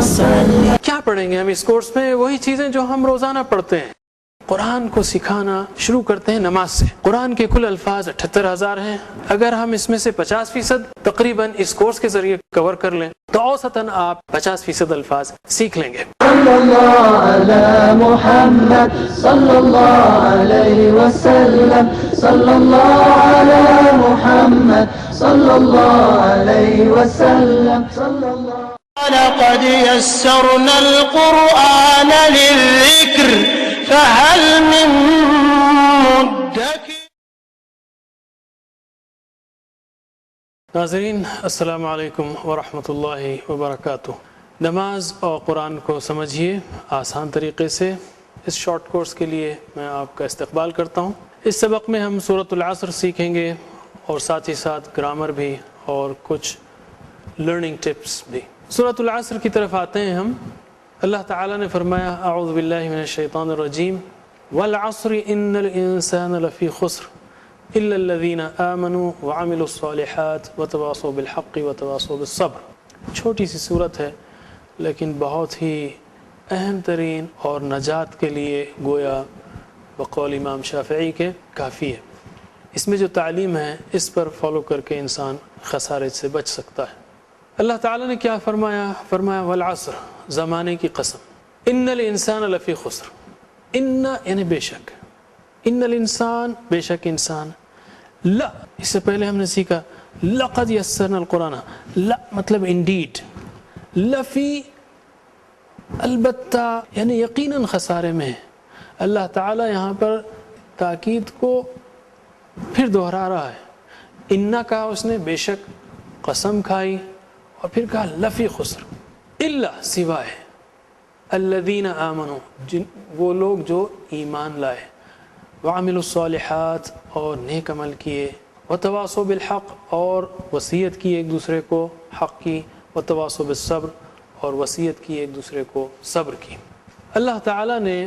وسلم. کیا پڑھیں گے ہم اس کورس میں؟ وہی چیزیں جو ہم روزانہ پڑھتے ہیں. قرآن کو سکھانا شروع کرتے ہیں نماز سے. قرآن کے کل الفاظ 78,000 ہیں. اگر ہم اس میں سے 50% تقریباً اس کورس کے ذریعے کور کر لیں تو اوسطاً آپ 50% الفاظ سیکھ لیں گے. صلی اللہ علی محمد صلی اللہ علیہ وسلم. صلی اللہ علی محمد صلی اللہ علیہ وسلم. صلی اللہ. لقد يسرنا القرآن للذكر فهل من مدكر. ناظرین السلام علیکم ورحمۃ اللہ وبرکاتہ. نماز اور قرآن کو سمجھیے آسان طریقے سے. اس شارٹ کورس کے لیے میں آپ کا استقبال کرتا ہوں. اس سبق میں ہم سورۃ العصر سیکھیں گے اور ساتھ ہی ساتھ گرامر بھی اور کچھ لرننگ ٹپس بھی. سورۃ العصر کی طرف آتے ہیں ہم. اللہ تعالیٰ نے فرمایا اعوذ باللہ من الشیطان الرجیم والعصر ان الانسان لفی خسر الا الذین آمنوا وعملوا الصالحات وتواصوا بالحق وتواصوا بالصبر. چھوٹی سی صورت ہے لیکن بہت ہی اہم ترین اور نجات کے لیے گویا بقول امام شافعی کے کافی ہے. اس میں جو تعلیم ہے اس پر فالو کر کے انسان خسارے سے بچ سکتا ہے. اللہ تعالیٰ نے کیا فرمایا؟ فرمایا والعصر، زمانے کی قسم. ان الانسان لفی خسر. ان یعنی بے شک، ان الانسان بے شک انسان. لا اس سے پہلے ہم نے سیکھا لقد یسرنا القرآن. لا مطلب انڈیڈ. لفی البتہ یعنی یقیناً خسارے میں ہے. اللہ تعالیٰ یہاں پر تاکید کو پھر دہرا رہا ہے. انا کہا اس نے، بے شک، قسم کھائی اور پھر کہا لفی خسر. الا سوائے الذین آمنوا وہ لوگ جو ایمان لائے، وعملوا الصالحات اور نیک عمل کیے، وتواصوا بالحق اور وصیت کی ایک دوسرے کو حق کی، وتواصوا بالصبر اور وصیت کی ایک دوسرے کو صبر کی. اللہ تعالیٰ نے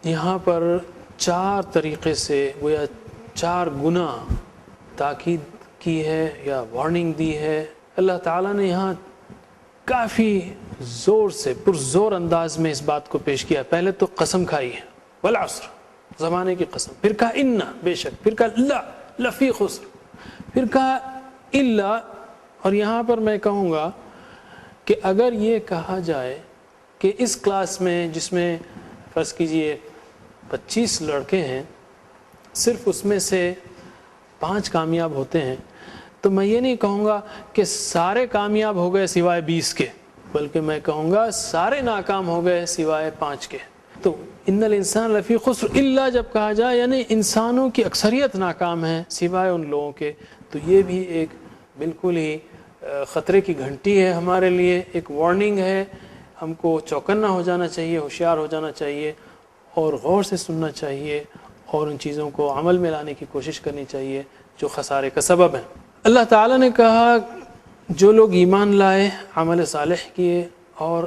یہاں پر 4 طریقے سے گویا 4 گنا تاکید کی ہے یا وارننگ دی ہے. اللہ تعالیٰ نے یہاں کافی زور سے پرزور انداز میں اس بات کو پیش کیا. پہلے تو قسم کھائی ہے والعصر، زمانے کی قسم. پھر کہا ان بے شک، پھر کہا لا لفی خسر، پھر کہا الا. اور یہاں پر میں کہوں گا کہ اگر یہ کہا جائے کہ اس کلاس میں جس میں فرض کیجئے 25 لڑکے ہیں، صرف اس میں سے 5 کامیاب ہوتے ہیں، تو میں یہ نہیں کہوں گا کہ سارے کامیاب ہو گئے سوائے 20 کے، بلکہ میں کہوں گا سارے ناکام ہو گئے سوائے 5 کے. تو ان الانسان لفی خسر الا جب کہا جائے یعنی انسانوں کی اکثریت ناکام ہے سوائے ان لوگوں کے، تو یہ بھی ایک بالکل ہی خطرے کی گھنٹی ہے ہمارے لیے، ایک وارننگ ہے. ہم کو چوکنا ہو جانا چاہیے، ہوشیار ہو جانا چاہیے اور غور سے سننا چاہیے اور ان چیزوں کو عمل میں لانے کی کوشش کرنی چاہیے جو خسارے کا سبب ہیں. اللہ تعالیٰ نے کہا جو لوگ ایمان لائے، عمل صالح کیے اور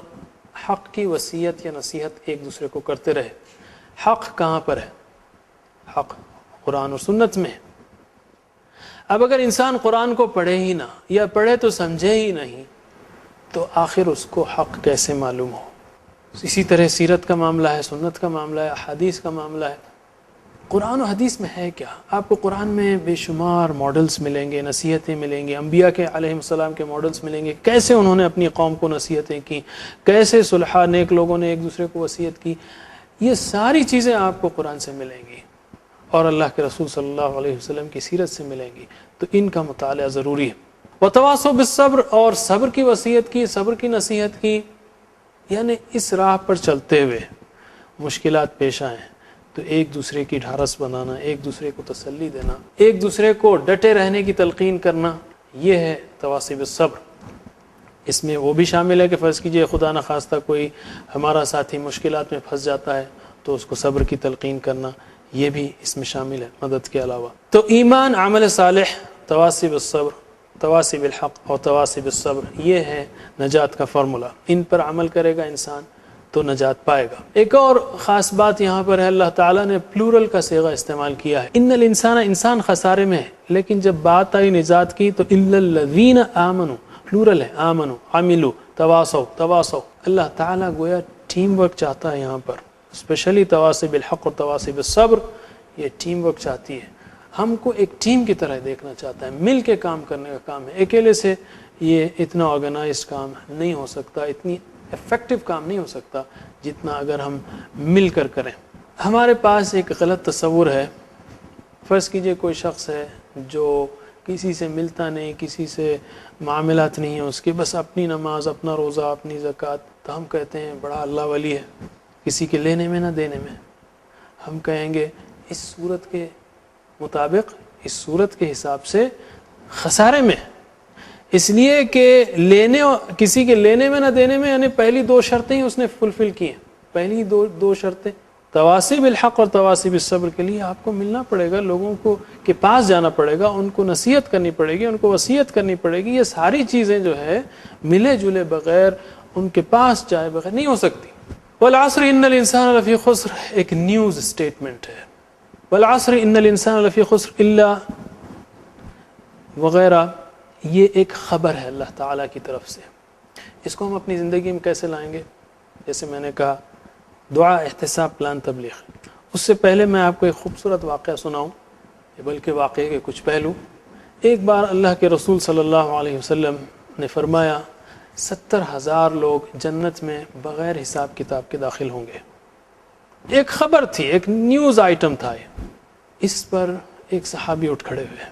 حق کی وصیت یا نصیحت ایک دوسرے کو کرتے رہے. حق کہاں پر ہے؟ حق قرآن اور سنت میں ہے. اب اگر انسان قرآن کو پڑھے ہی نہ یا پڑھے تو سمجھے ہی نہیں تو آخر اس کو حق کیسے معلوم ہو؟ اسی طرح سیرت کا معاملہ ہے، سنت کا معاملہ ہے، احادیث کا معاملہ ہے. قرآن و حدیث میں ہے کیا؟ آپ کو قرآن میں بے شمار ماڈلز ملیں گے، نصیحتیں ملیں گی، انبیاء کے علیہ السلام کے ماڈلز ملیں گے، کیسے انہوں نے اپنی قوم کو نصیحتیں کی، کیسے صلحاء نیک لوگوں نے ایک دوسرے کو وصیت کی. یہ ساری چیزیں آپ کو قرآن سے ملیں گی اور اللہ کے رسول صلی اللہ علیہ وسلم کی سیرت سے ملیں گی. تو ان کا مطالعہ ضروری ہے. وتواصوا بالصبر اور صبر کی وصیت کی، صبر کی نصیحت کی. یعنی اس راہ پر چلتے ہوئے مشکلات پیش آئیں تو ایک دوسرے کی ڈھارس بنانا، ایک دوسرے کو تسلی دینا، ایک دوسرے کو ڈٹے رہنے کی تلقین کرنا، یہ ہے تواصی بالصبر. اس میں وہ بھی شامل ہے کہ فرض کیجئے خدا نخواستہ کوئی ہمارا ساتھی مشکلات میں پھنس جاتا ہے تو اس کو صبر کی تلقین کرنا، یہ بھی اس میں شامل ہے مدد کے علاوہ. تو ایمان، عمل صالح، تواصی بالصبر، تواصی بالحق اور تواصی بالصبر، یہ ہے نجات کا فارمولا. ان پر عمل کرے گا انسان تو نجات پائے گا. ایک اور خاص بات یہاں پر ہے، اللہ تعالیٰ نے پلورل کا صیغہ استعمال کیا ہے. ان الانسان، انسان خسارے میں ہے، لیکن جب بات آئی نجات کی تو الا الذین آمنوا، پلورل ہے، آمنوا، عملوا، تواصو. اللہ تعالیٰ گویا ٹیم ورک چاہتا ہے یہاں پر، اسپیشلی تواصی بالحق اور تواصی بالصبر، یہ ٹیم ورک چاہتی ہے. ہم کو ایک ٹیم کی طرح دیکھنا چاہتا ہے، مل کے کام کرنے کا کام ہے. اکیلے سے یہ اتنا آرگنائزڈ کام نہیں ہو سکتا، اتنی افیکٹو کام نہیں ہو سکتا جتنا اگر ہم مل کر کریں. ہمارے پاس ایک غلط تصور ہے. فرض کیجئے کوئی شخص ہے جو کسی سے ملتا نہیں، کسی سے معاملات نہیں ہیں اس کے، بس اپنی نماز، اپنا روزہ، اپنی زکوٰۃ، تو ہم کہتے ہیں بڑا اللہ ولی ہے، کسی کے لینے میں نہ دینے میں. ہم کہیں گے اس صورت کے مطابق، اس صورت کے حساب سے خسارے میں، اس لیے کہ کسی کے لینے میں نہ دینے میں یعنی پہلی 2 شرطیں ہی اس نے فلفل کی ہیں. پہلی دو شرطیں تواصی بالحق اور تواصی بالصبر کے لیے آپ کو ملنا پڑے گا، لوگوں کو کے پاس جانا پڑے گا، ان کو نصیحت کرنی پڑے گی، ان کو وصیت کرنی پڑے گی. یہ ساری چیزیں جو ہے ملے جلے بغیر، ان کے پاس جائے بغیر نہیں ہو سکتی. والعصر ان الانسان لفی خسر ایک نیوز سٹیٹمنٹ ہے. والعصر ان الانسان لفی خسر الا وغیرہ، یہ ایک خبر ہے اللہ تعالیٰ کی طرف سے. اس کو ہم اپنی زندگی میں کیسے لائیں گے؟ جیسے میں نے کہا دعا، احتساب، پلان، تبلیغ. اس سے پہلے میں آپ کو ایک خوبصورت واقعہ سناؤں، بلکہ واقعے کے کچھ پہلو. ایک بار اللہ کے رسول صلی اللہ علیہ وسلم نے فرمایا 70,000 لوگ جنت میں بغیر حساب کتاب کے داخل ہوں گے. ایک خبر تھی، ایک نیوز آئٹم تھا. اس پر ایک صحابی اٹھ کھڑے ہوئے،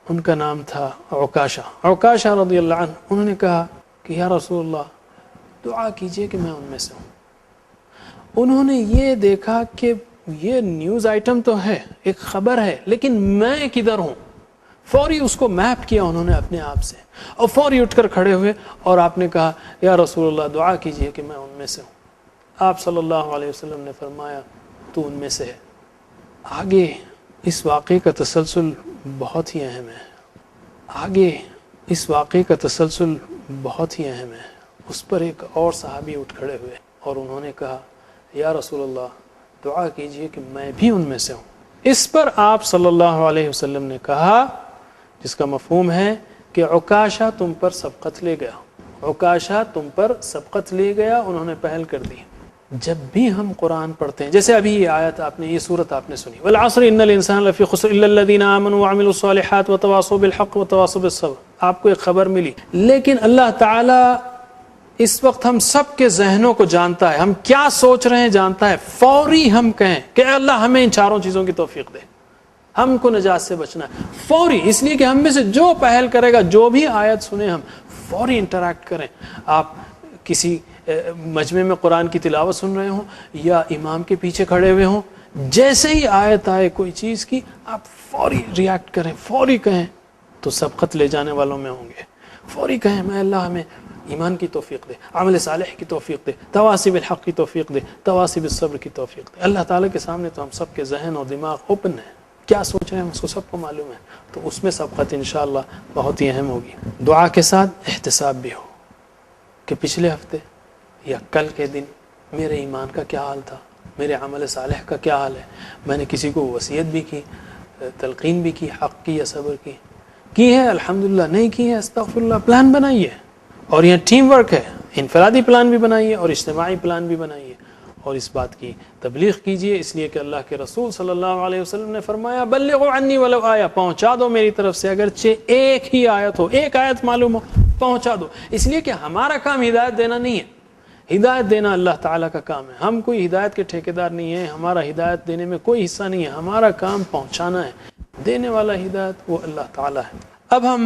ان کا نام تھا عکاشہ رضی اللہ عنہ. انہوں نے کہا کہ یا رسول اللہ دعا کیجئے کہ میں ان میں سے ہوں. انہوں نے یہ دیکھا کہ یہ نیوز آئٹم تو ہے، ایک خبر ہے، لیکن میں کدھر ہوں؟ فوری اس کو میپ کیا انہوں نے اپنے آپ سے، اور فوری اٹھ کر کھڑے ہوئے اور آپ نے کہا یا رسول اللہ دعا کیجئے کہ میں ان میں سے ہوں. آپ صلی اللہ علیہ وسلم نے فرمایا تو ان میں سے ہے. آگے اس واقعے کا تسلسل بہت ہی اہم ہے. آگے اس واقعے کا تسلسل بہت ہی اہم ہے. اس پر ایک اور صحابی اٹھ کھڑے ہوئے اور انہوں نے کہا یا رسول اللہ دعا کیجئے کہ میں بھی ان میں سے ہوں. اس پر آپ صلی اللہ علیہ وسلم نے کہا، جس کا مفہوم ہے کہ عکاشہ تم پر سبقت لے گیا، عکاشہ تم پر سبقت لے گیا، انہوں نے پہل کر دی. جب بھی ہم قرآن پڑھتے ہیں، جیسے ابھی یہ آیت آپ نے، یہ صورت آپ نے سنی والعصر ان الانسان لفی خسر الا الذین آمنوا وعملوا الصالحات وتواصوا بالحق وتواصوا بالصبر، آپ کو ایک خبر ملی، لیکن اللہ تعالی اس وقت ہم سب کے ذہنوں کو جانتا ہے، ہم کیا سوچ رہے ہیں جانتا ہے. فوری ہم کہیں کہ اللہ ہمیں ان چاروں چیزوں کی توفیق دے، ہم کو نجات سے بچنا ہے. فوری، اس لیے کہ ہم میں سے جو پہل کرے گا، جو بھی آیت سنیں ہم فوری انٹریکٹ کریں. آپ کسی مجمع میں قرآن کی تلاوت سن رہے ہوں یا امام کے پیچھے کھڑے ہوئے ہوں، جیسے ہی آیت آئے کوئی چیز کی، آپ فوری ریاکٹ کریں، فوری کہیں تو سبقت لے جانے والوں میں ہوں گے. فوری کہیں میں اللہ ہمیں ایمان کی توفیق دے، عمل صالح کی توفیق دے، تواصی بالحق کی توفیق دے، تواصی بالصبر کی توفیق دے. اللہ تعالیٰ کے سامنے تو ہم سب کے ذہن اور دماغ اوپن ہے، کیا سوچ رہے ہیں اس کو سب کو معلوم ہے. تو اس میں سبقت انشاءاللہ بہت ہی اہم ہوگی. دعا کے ساتھ احتساب بھی ہو کہ پچھلے ہفتے یا کل کے دن میرے ایمان کا کیا حال تھا، میرے عمل صالح کا کیا حال ہے. میں نے کسی کو وصیت بھی کی، تلقین بھی کی، حق کی یا صبر کی ہے الحمدللہ، نہیں کی ہے استغفراللہ. پلان بنائیے، اور یہ ٹیم ورک ہے، انفرادی پلان بھی بنائیے اور اجتماعی پلان بھی بنائیے، اور اس بات کی تبلیغ کیجئے. اس لیے کہ اللہ کے رسول صلی اللہ علیہ وسلم نے فرمایا بلغوا عنی ولو آیہ، پہنچا دو میری طرف سے اگرچہ ایک ہی آیت ہو، ایک آیت معلوم ہو، پہنچا دو. اس لیے کہ ہمارا کام ہدایت دینا نہیں ہے، ہدایت دینا اللہ تعالیٰ کا کام ہے. ہم کوئی ہدایت کے ٹھیکیدار نہیں ہیں، ہمارا ہدایت دینے میں کوئی حصہ نہیں ہے، ہمارا کام پہنچانا ہے. دینے والا ہدایت وہ اللہ تعالیٰ ہے. اب ہم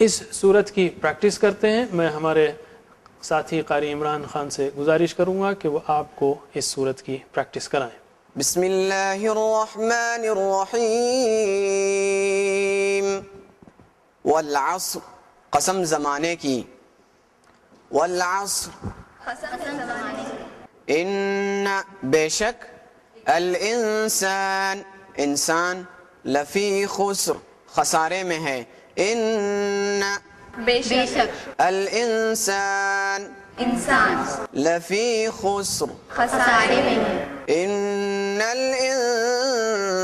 اس صورت کی پریکٹس کرتے ہیں. میں ہمارے ساتھی قاری عمران خان سے گزارش کروں گا کہ وہ آپ کو اس صورت کی پریکٹس کرائیں. بسم اللہ الرحمن الرحیم. والعصر، قسم زمانے کی، والعصر ان بے شک، الانسان انسان، لفی خسر خسارے میں ہے، ان بے شک الانسان انسان لفی خسر خسارے میں ہے، ان الانسان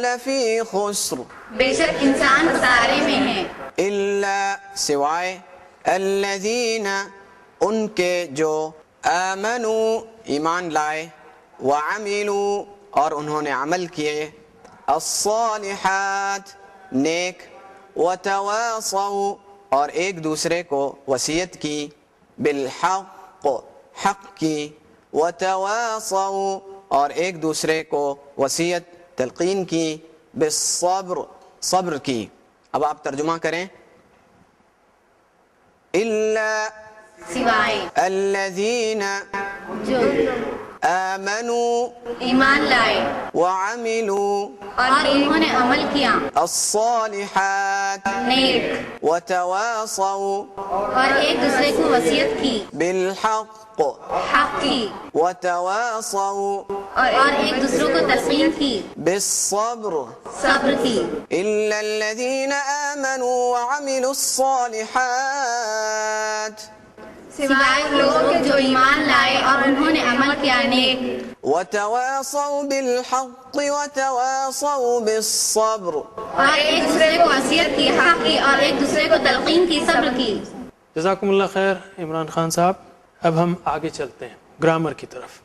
لفی خسر بے شک انسان خسارے میں ہے، الا سوائے، الذین ان کے جو آمنو ایمان لائے، وعملوا اور انہوں نے عمل کیے، الصالحات نیک، وتواصوا اور ایک دوسرے کو وصیت کی، بالحق حق کی، وتواصوا اور ایک دوسرے کو وصیت تلقین کی، بالصبر صبر کی۔ اب آپ ترجمہ کریں۔ الا سوائے الذین جو آمنوا ایمان لائے وعملوا اور انہوں نے عمل کیا، الصالحات نیک، وتواصوا اور ایک دوسرے کو وصیت کی، بالحق حق کی، وتواصوا اور ایک دوسرے کو تسلیم کی، بالصبر صبر کی۔ إلا الذين آمنوا وعملوا الصالحات سوائے لوگوں کے جو ایمان لائے اور انہوں نے عمل کیا نیک، وتواصوا بالحق وتواصوا بالصبر۔ اور ایک دوسرے کو وصیت کی، حق کی، اور ایک دوسرے کو تلقین کی، صبر کی۔ جزاکم اللہ خیر عمران خان صاحب۔ اب ہم آگے چلتے ہیں گرامر کی طرف۔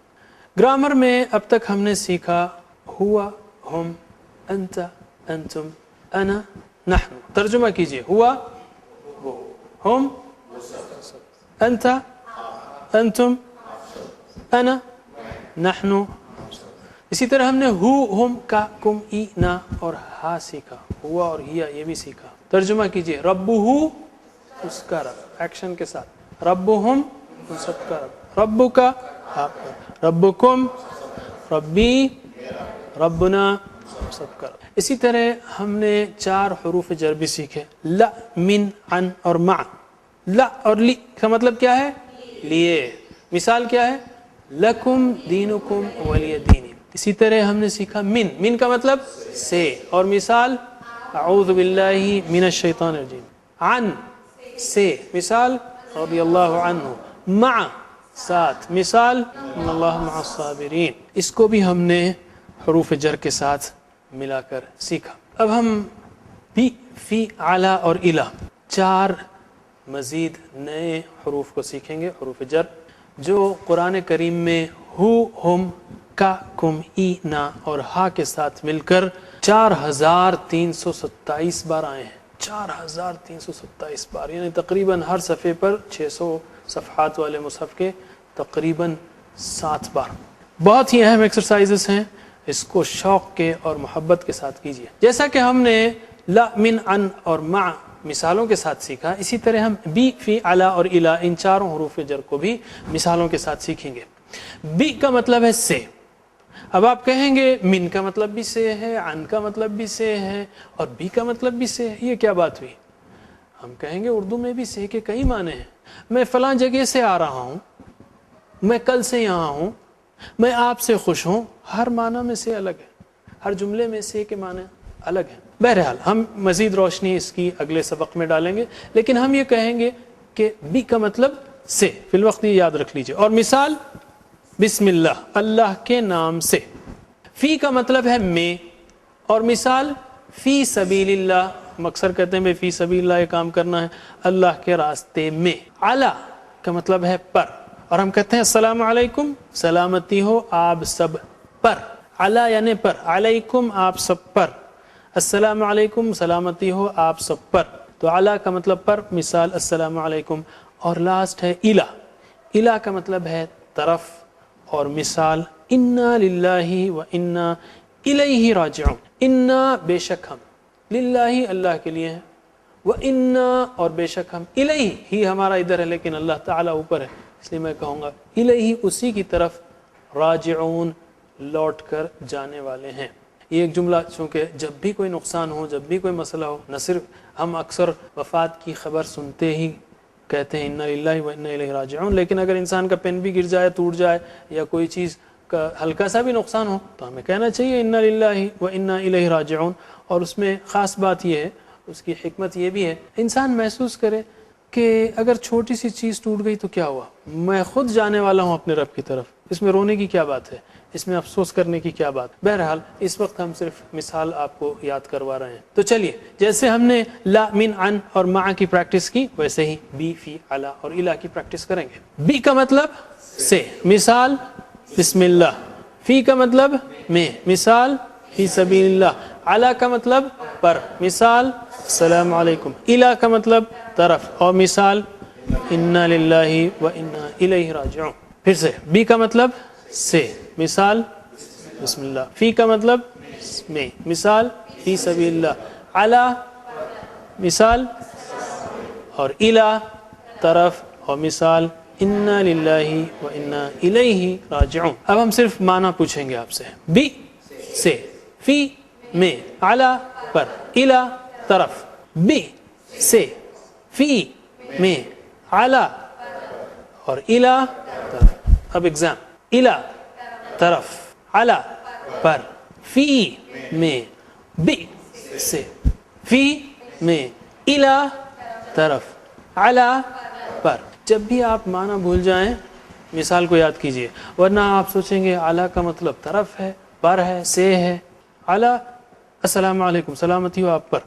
گرامر میں اب تک ہم نے سیکھا ہوا، ہم، انت، انتم، انا، نحن۔ ترجمہ کیجئے۔ ہوا وہ، ہم انت، انتم، انا، نحن۔ اسی طرح ہم نے ہو، ہم، کا، کم، ای، نا اور ہا سیکھا۔ ہوا اور ہیا یہ بھی سیکھا۔ ترجمہ کیجئے۔ ربہ اس کا رب، ایکشن کے ساتھ۔ ربہم ان سب کا رب، ربو کا آپ کا، ربکم ربی، ربنا سب کا رب۔ اسی طرح ہم نے 4 حروف جر بھی سیکھے، لا، من، عن اور مع۔ لا اور لی کا مطلب کیا ہے؟ لیے۔ مثال کیا ہے؟ لکم دینکم ولی دینی۔ اسی طرح ہم نے سیکھا من، من کا مطلب سے، اور مثال اعوذ باللہ من الشیطان الرجیم۔ عن سے، مثال رضی اللہ عنہ۔ مع ساتھ، مثال ان اللہ مع الصابرین۔ اس کو بھی ہم نے حروف جر کے ساتھ ملا کر سیکھا۔ اب ہم بی، فی، علی اور الی 4 مزید نئے حروف کو سیکھیں گے، حروف جر، جو قرآن کریم میں ہو، ہم، کا، کم، ای، نا اور ہا کے ساتھ مل کر 4327 بار آئے ہیں۔ 4327 بار، یعنی تقریباً ہر صفحے پر 600 صفحات والے مصحف کے تقریباً 7 بار۔ بہت ہی اہم ایکسرسائزز ہیں، اس کو شوق کے اور محبت کے ساتھ کیجیے۔ جیسا کہ ہم نے لا، من، عن اور مع مثالوں کے ساتھ سیکھا، اسی طرح ہم بی، فی، علی اور الی ان 4 حروف جر کو بھی مثالوں کے ساتھ سیکھیں گے۔ بی کا مطلب ہے سے۔ اب آپ کہیں گے من کا مطلب بھی سے ہے، عن کا مطلب بھی سے ہے اور بی کا مطلب بھی سے ہے، یہ کیا بات ہوئی؟ ہم کہیں گے اردو میں بھی سے کے کئی معنی ہیں۔ میں فلاں جگہ سے آ رہا ہوں، میں کل سے یہاں ہوں، میں آپ سے خوش ہوں، ہر معنی میں سے الگ ہے، ہر جملے میں سے کے معنی الگ ہیں۔ بہرحال ہم مزید روشنی اس کی اگلے سبق میں ڈالیں گے، لیکن ہم یہ کہیں گے کہ بی کا مطلب سے، فی الوقت یہ یاد رکھ لیجئے۔ اور مثال بسم اللہ، اللہ کے نام سے۔ فی کا مطلب ہے میں، اور مثال فی سبیل اللہ، ہم اکثر کہتے ہیں فی سبیل اللہ یہ کام کرنا ہے اللہ کے راستے میں۔ علی کا مطلب ہے پر، اور ہم کہتے ہیں السلام علیکم، سلامتی ہو آپ سب پر۔ علی یعنی پر، علیکم آپ سب پر، السلام علیکم سلامتی ہو آپ سب پر۔ تو علی کا مطلب پر، مثال السلام علیکم۔ اور لاسٹ ہے الی، الی کا مطلب ہے طرف، اور مثال انا للہ و انا الیہ راجعون۔ انا بے شک ہم، للہ اللہ کے لیے ہیں، و انا اور بے شک ہم، الیہ ہی ہمارا ادھر ہے لیکن اللہ تعالیٰ اوپر ہے، اس لیے میں کہوں گا الیہ اسی کی طرف، راجعون لوٹ کر جانے والے ہیں۔ یہ ایک جملہ، چونکہ جب بھی کوئی نقصان ہو، جب بھی کوئی مسئلہ ہو، نہ صرف ہم اکثر وفات کی خبر سنتے ہی کہتے ہیں انا للہ و انا الیہ راجعون، لیکن اگر انسان کا پین بھی گر جائے، ٹوٹ جائے، یا کوئی چیز کا ہلکا سا بھی نقصان ہو، تو ہمیں کہنا چاہیے انا للہ و انا الیہ راجعون۔ اور اس میں خاص بات یہ ہے، اس کی حکمت یہ بھی ہے، انسان محسوس کرے کہ اگر چھوٹی سی چیز ٹوٹ گئی تو کیا ہوا، میں خود جانے والا ہوں اپنے رب کی طرف، اس میں رونے کی کیا بات ہے؟ اس میں افسوس کرنے کی کیا بات. بہرحال اس وقت ہم صرف مثال آپ کو یاد کروا رہے ہیں. تو چلیے جیسے ہم نے لا من عن اور مع کی پریکٹس کی ویسے ہی بی فی علی اور الی کی پریکٹس کریں گے. بی کا مطلب سے، مثال بسم اللہ. فی کا مطلب میں، مثال فی سبیل اللہ. علی کا مطلب پر، مثال السلام علیکم. الی کا مطلب طرف اور مثال انا للہ و انا الیہ راجعون. پھر سے بی کا مطلب سے، مثال بسم اللہ. فی کا مطلب میں، مثال فی سبیل اللہ. علی مثال اور الی طرف اور مثال انا للہ و انا الیہ راجعون. اب ہم صرف معنی پوچھیں گے آپ سے. بی سے، فی میں، علی پر، الی طرف. بی سے، فی میں، علی اور الی طرف. اب ایگزام الی طرف، علی پر، فی میں، بی سے، فی میں، الی طرف، علی پر. جب بھی آپ معنی بھول جائیں مثال کو یاد کیجئے، ورنہ آپ سوچیں گے اعلیٰ کا مطلب طرف ہے، پر ہے، سے ہے. اعلیٰ السلام علیکم، سلامتی ہو آپ پر،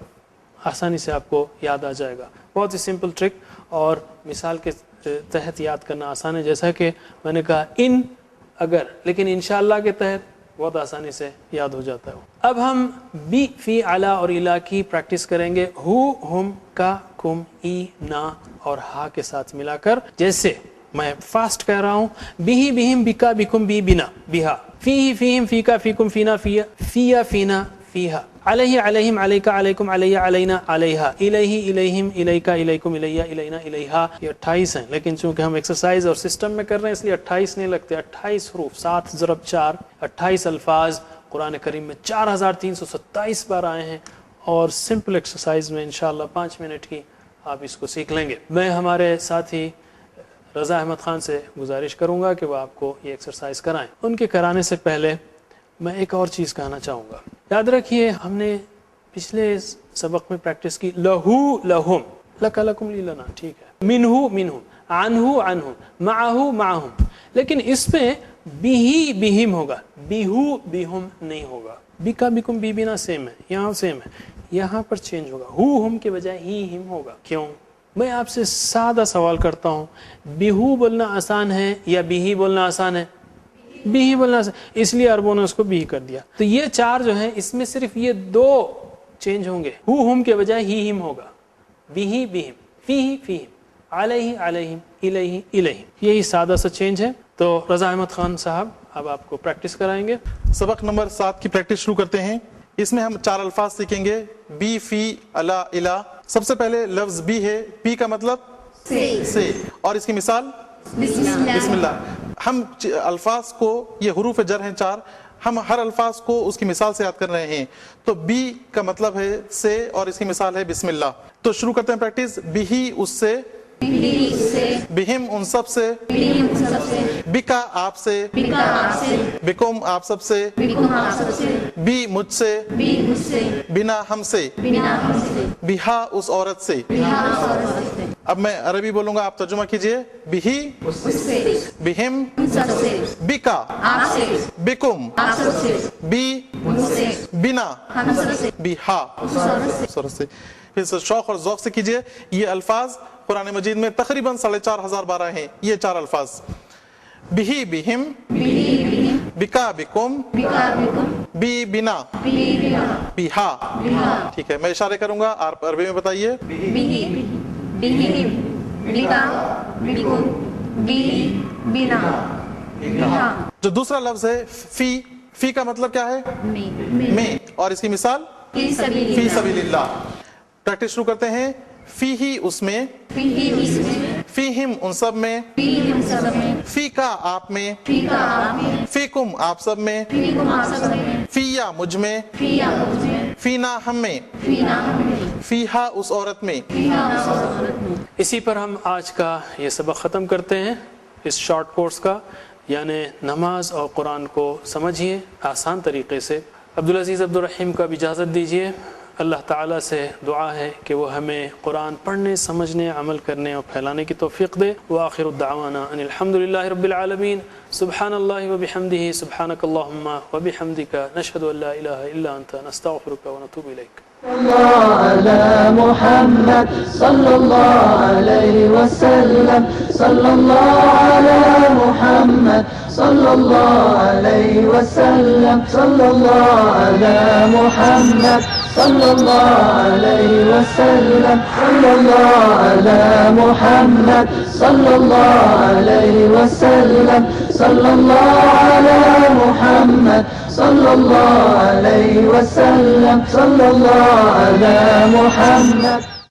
آسانی سے آپ کو یاد آ جائے گا. بہت ہی سمپل ٹرک اور مثال کے تحت یاد کرنا آسان ہے. جیسا کہ میں نے کہا ان اگر، لیکن انشاءاللہ کے تحت بہت آسانی سے یاد ہو جاتا ہے. اب ہم بی فی علی اور الی کی پریکٹس کریں گے ہو، ہم، کا، کم، ای، نا اور ہا کے ساتھ ملا کر. جیسے میں فاسٹ کہہ رہا ہوں، بیہی بہم، بکا بکم، بی بنا بہا. فیہ فیہم، فیکا فیکم، فینا فیا، فیا فینا فیہا. علیہ علیہم، علیکا علیکم، علیہ علینا علیہا. الیہ الیہم، الیکا الیکم، الیہ الینا الیہا. یہ 28 ہیں، لیکن چونکہ ہم ایکسرسائز اور سسٹم میں کر رہے ہیں اس لیے 28 نہیں لگتے. 28 حروف، 7 ضرب 4، 28 الفاظ قرآن کریم میں 4327 بار آئے ہیں. اور سمپل ایکسرسائز میں انشاءاللہ 5 منٹ کی آپ اس کو سیکھ لیں گے. میں ہمارے ساتھی رضا احمد خان سے گزارش کروں گا کہ وہ آپ کو یہ ایکسرسائز کرائیں. ان کے کرانے سے پہلے میں ایک اور چیز کہنا چاہوں گا. یاد رکھیے ہم نے پچھلے سبق میں پریکٹس کی لہو لہم، لکا لکم لی لنا، ٹھیک ہے، منہو منہم، عنہو عنہم، معہو معہم. لیکن اس میں بیہی بہم ہوگا، بیہو بہم نہیں ہوگا. بکا بکم، بی بنا سیم ہے، یہاں سیم ہے، یہاں پر چینج ہوگا. ہو ہم کے بجائے ہی ہم ہوگا. کیوں؟ میں آپ سے سادہ سوال کرتا ہوں، بیہو بولنا آسان ہے یا بیہی بولنا آسان ہے؟ بیہی بولنا آسان، اس لیے عربوں نے اس کو بیہی کر دیا. تو یہ 4 جو ہیں اس میں صرف یہ 2 چینج ہوں گے. ہو ہم کے بجائے ہی ہم ہوگا، بیہی بہم، فیہ فیہم، علیہ علیہم، الیہ الیہم. یہی سادہ سا چینج ہے. تو رضا احمد خان صاحب اب آپ کو پریکٹس کرائیں گے. سبق نمبر 7 کی پریکٹس شروع کرتے ہیں. اس میں ہم 4 الفاظ سیکھیں گے، بی فی علی الی. سب سے پہلے لفظ بی ہے، بی کا مطلب سے اور اس کی مثال بسم اللہ. ہم الفاظ کو، یہ حروف جر ہیں 4، ہم ہر الفاظ کو اس کی مثال سے یاد کر رہے ہیں. تو بی کا مطلب ہے سے اور اس کی مثال ہے بسم اللہ. تو شروع کرتے ہیں پریکٹس. بیہی اس سے، بہم ان سب سے، بکا آپ سے، بکم آپ سب سے، بی مجھ سے، بنا ہم سے، بہا اس عورت سے. اب میں عربی بولوں گا، آپ ترجمہ کیجئے. بہی، بہم، بکا، بکم، بی، بنا، بہا. پھر سے شوق اور ذوق سے کیجئے. یہ الفاظ قرآن مجید میں تقریباً 4500 بار آئے ہیں. یہ 4 الفاظ، بہی بہم، بکا بکم، بی بنا، بہا. ٹھیک ہے، میں اشارے کروں گا، آپ عربی میں بتائیے. جو دوسرا لفظ ہے فی، فی کا مطلب کیا ہے؟ میں اور اس کی مثال فی سبیل اللہ. پریکٹس شروع کرتے ہیں. فی ہی اس میں، فیہم ان سب میں، فیکا آپ میں، فیکم آپ سب میں، فیا مجھ میں، فینا ہم میں، فیہا اس عورت میں. اسی پر ہم آج کا یہ سبق ختم کرتے ہیں، اس شارٹ کورس کا، یعنی نماز اور قرآن کو سمجھیے آسان طریقے سے. عبدالعزیز عبدالرحیم کو اب اجازت دیجیے. اللہ تعالیٰ سے دعا ہے کہ وہ ہمیں قرآن پڑھنے، سمجھنے، عمل کرنے اور پھیلانے کی توفیق دے. وآخر الدعوانا ان الحمد للہ رب العالمین. سبحان اللہ وبحمدہ، سبحانک اللہم وبحمدک، نشہد ان لا الہ الا انت، نستغفرک ونتوب الیک. على محمد صلى الله عليه وسلم، صلى الله على محمد صلى الله عليه وسلم، صلى الله على محمد صلى الله عليه وسلم، صلى الله على محمد صلى الله عليه وسلم، صلى الله على محمد صلى الله عليه وسلم، صلى الله على محمد.